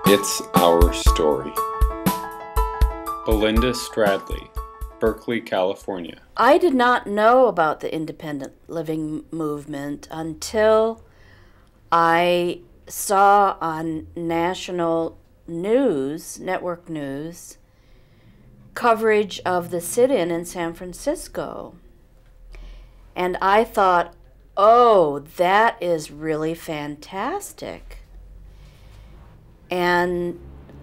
It's Our Story. Belinda Stradley, Berkeley, California. I did not know about the independent living movement until I saw on national news, network news, coverage of the sit-in in San Francisco. And I thought, oh, that is really fantastic. And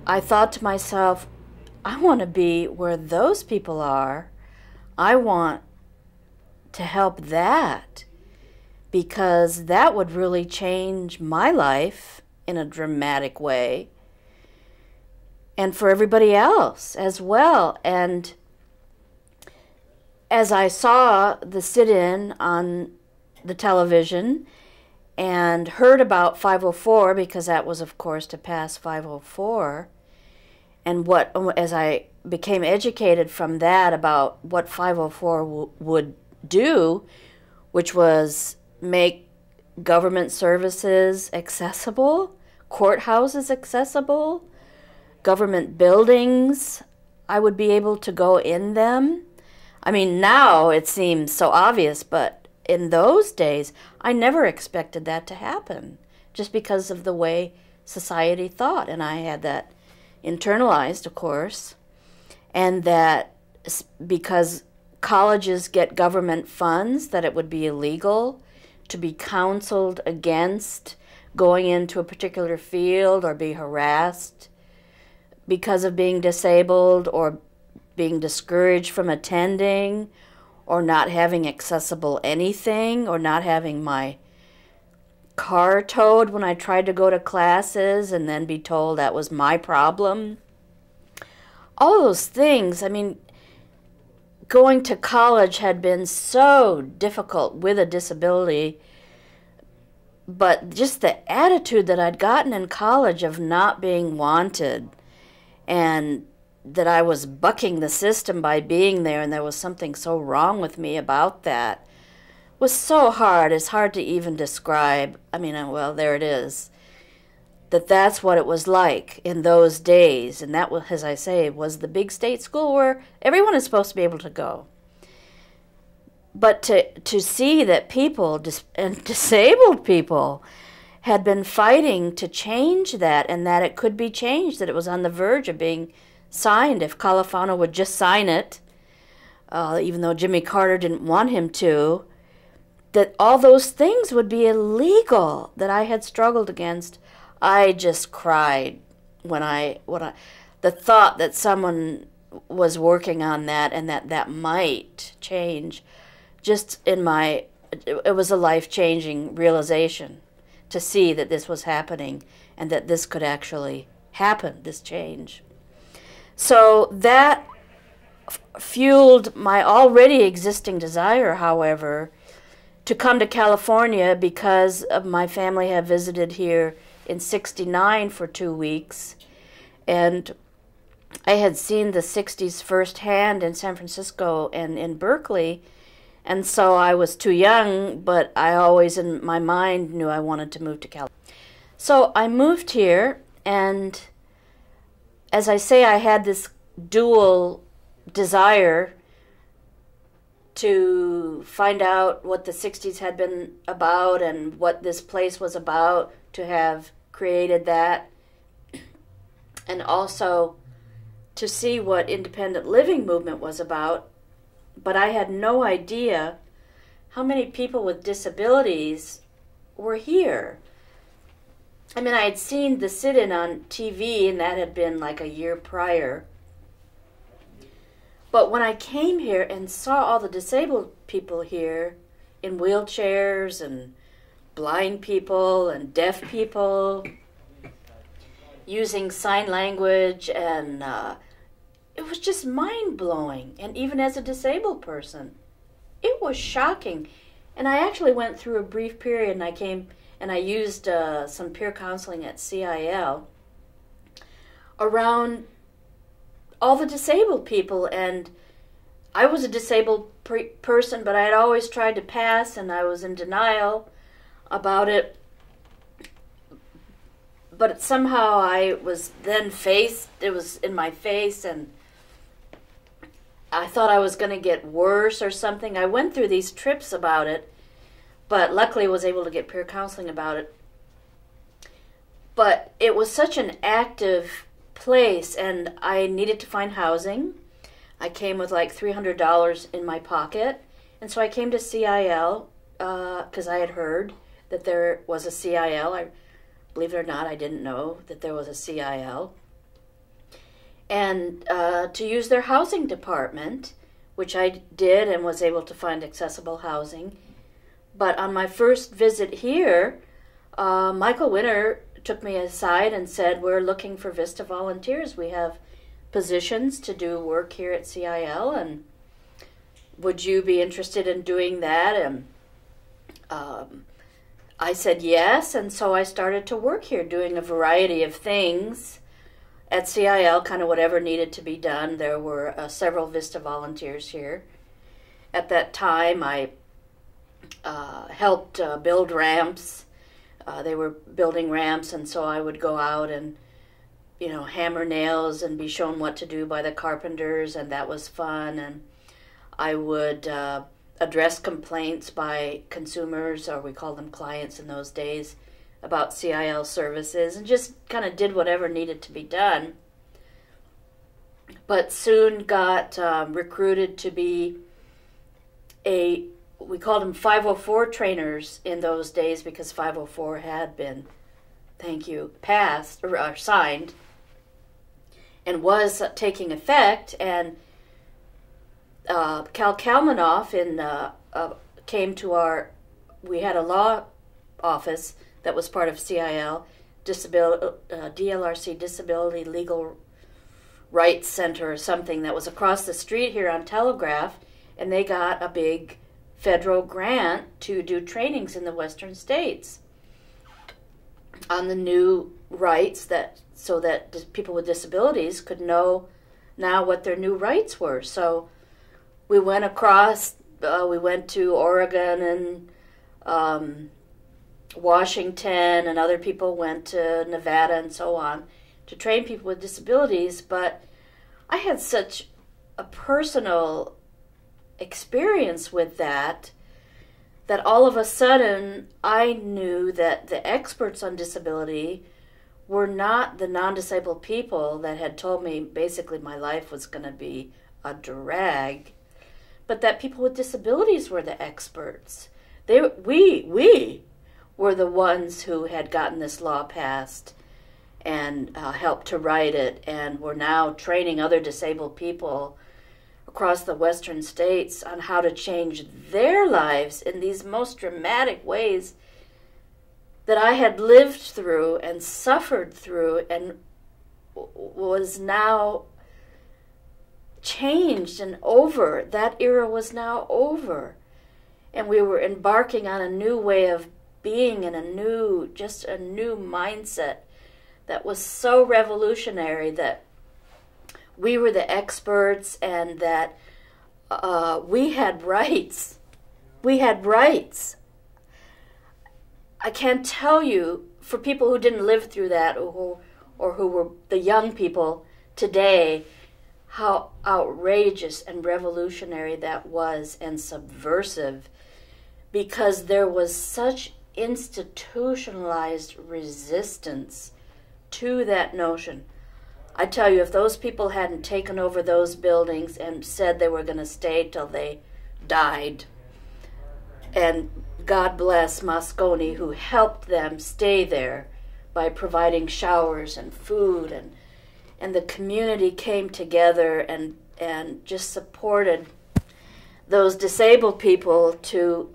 I thought to myself, I want to be where those people are. I want to help that, because that would really change my life in a dramatic way, and for everybody else as well. And as I saw the sit-in on the television and heard about 504, because that was, of course, to pass 504, and as I became educated from that about what 504 would do, which was make government services accessible, courthouses accessible, government buildings, I would be able to go in them. I mean, now it seems so obvious, but in those days, I never expected that to happen, just because of the way society thought. And I had that internalized, of course, and that because colleges get government funds, that it would be illegal to be counseled against going into a particular field or be harassed because of being disabled or being discouraged from attending or not having accessible anything or not having my car towed when I tried to go to classes and then be told that was my problem. All those things, I mean, going to college had been so difficult with a disability, but just the attitude that I'd gotten in college of not being wanted and that I was bucking the system by being there and there was something so wrong with me about that was so hard. It's hard to even describe. I mean, well, there it is. That's what it was like in those days. And that was, as I say, was the big state school where everyone is supposed to be able to go. But to see that people, and disabled people, had been fighting to change that, and that it could be changed, that it was on the verge of being signed if Califano would just sign it, even though Jimmy Carter didn't want him to, that all those things would be illegal that I had struggled against. I just cried when the thought that someone was working on that and that might change, just it was a life-changing realization to see that this was happening and that this could actually happen, this change. So that fueled my already existing desire, however, to come to California, because of my family had visited here in '69 for 2 weeks, and I had seen the 60s firsthand in San Francisco and in Berkeley, and so I was too young, but I always in my mind knew I wanted to move to California. So I moved here, and as I say, I had this dual desire to find out what the 60s had been about and what this place was about, to have created that, and also to see what independent living movement was about. But I had no idea how many people with disabilities were here. I mean, I had seen the sit-in on TV, and that had been like a year prior. But when I came here and saw all the disabled people here in wheelchairs and blind people and deaf people using sign language, and it was just mind-blowing. And even as a disabled person, it was shocking. And I actually went through a brief period, and I used some peer counseling at CIL around all the disabled people. And I was a disabled person, but I had always tried to pass, and I was in denial about it. but somehow I was then faced, it was in my face, and I thought I was going to get worse or something. I went through these trips about it, but luckily was able to get peer counseling about it. But it was such an active place, and I needed to find housing. I came with like $300 in my pocket, and so I came to CIL because I had heard that there was a CIL. Believe it or not, I didn't know that there was a CIL. And to use their housing department, which I did and was able to find accessible housing. But on my first visit here, Michael Winter took me aside and said, we're looking for VISTA volunteers. We have positions to do work here at CIL, and would you be interested in doing that? And I said yes, and so I started to work here doing a variety of things at CIL, kind of whatever needed to be done. There were several VISTA volunteers here. At that time, I helped build ramps. They were building ramps, and so I would go out and, hammer nails and be shown what to do by the carpenters, and that was fun. And I would address complaints by consumers, or we called them clients in those days, about CIL services, and just kind of did whatever needed to be done. But soon got recruited to be we called them 504 trainers in those days, because 504 had been, passed or signed and was taking effect. And Cal Kalmanoff came to we had a law office that was part of CIL, DLRC, Disability Legal Rights Center or something, that was across the street here on Telegraph, and they got a big federal grant to do trainings in the western states on the new rights, so that people with disabilities could know now what their new rights were. So we went across, we went to Oregon and Washington, and other people went to Nevada and so on to train people with disabilities. But I had such a personal experience with that all of a sudden I knew that the experts on disability were not the non-disabled people that had told me basically my life was going to be a drag, but that people with disabilities were the experts. We were the ones who had gotten this law passed and helped to write it, and were now training other disabled people across the western states on how to change their lives in these most dramatic ways that I had lived through and suffered through, and was now changed and over. That era was now over, and we were embarking on a new way of being, and a new mindset that was so revolutionary, that we were the experts, and that we had rights. We had rights. I can't tell you, for people who didn't live through that, or who were the young people today, how outrageous and revolutionary that was, and subversive, because there was such institutionalized resistance to that notion. I tell you, if those people hadn't taken over those buildings and said they were going to stay till they died, and God bless Moscone, who helped them stay there by providing showers and food, and the community came together and just supported those disabled people to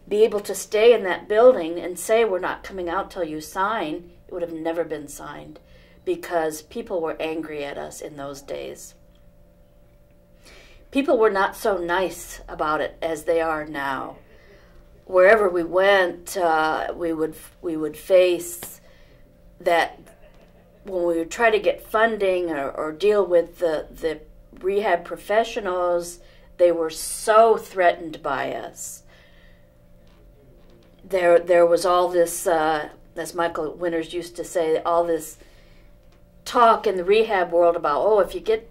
be able to stay in that building and say, we're not coming out till you sign. It would have never been signed, because people were angry at us in those days. People were not so nice about it as they are now. Wherever we went, we would face that when we would try to get funding or deal with the rehab professionals. They were so threatened by us. There was all this as Michael Winters used to say, all this talk in the rehab world about, oh, if you get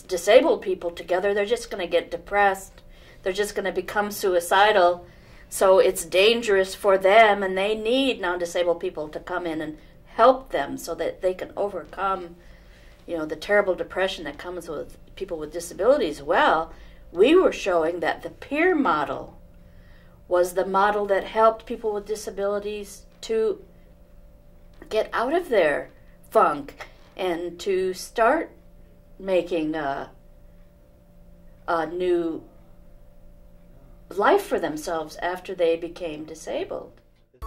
disabled people together, they're just going to get depressed. They're just going to become suicidal. So it's dangerous for them, and they need non-disabled people to come in and help them so that they can overcome, the terrible depression that comes with people with disabilities. Well, we were showing that the peer model was the model that helped people with disabilities to get out of their funk and to start making a new life for themselves after they became disabled.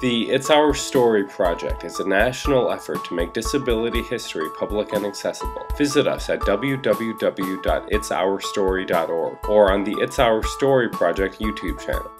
The It's Our Story project is a national effort to make disability history public and accessible. Visit us at www.itsourstory.org or on the It's Our Story project YouTube channel.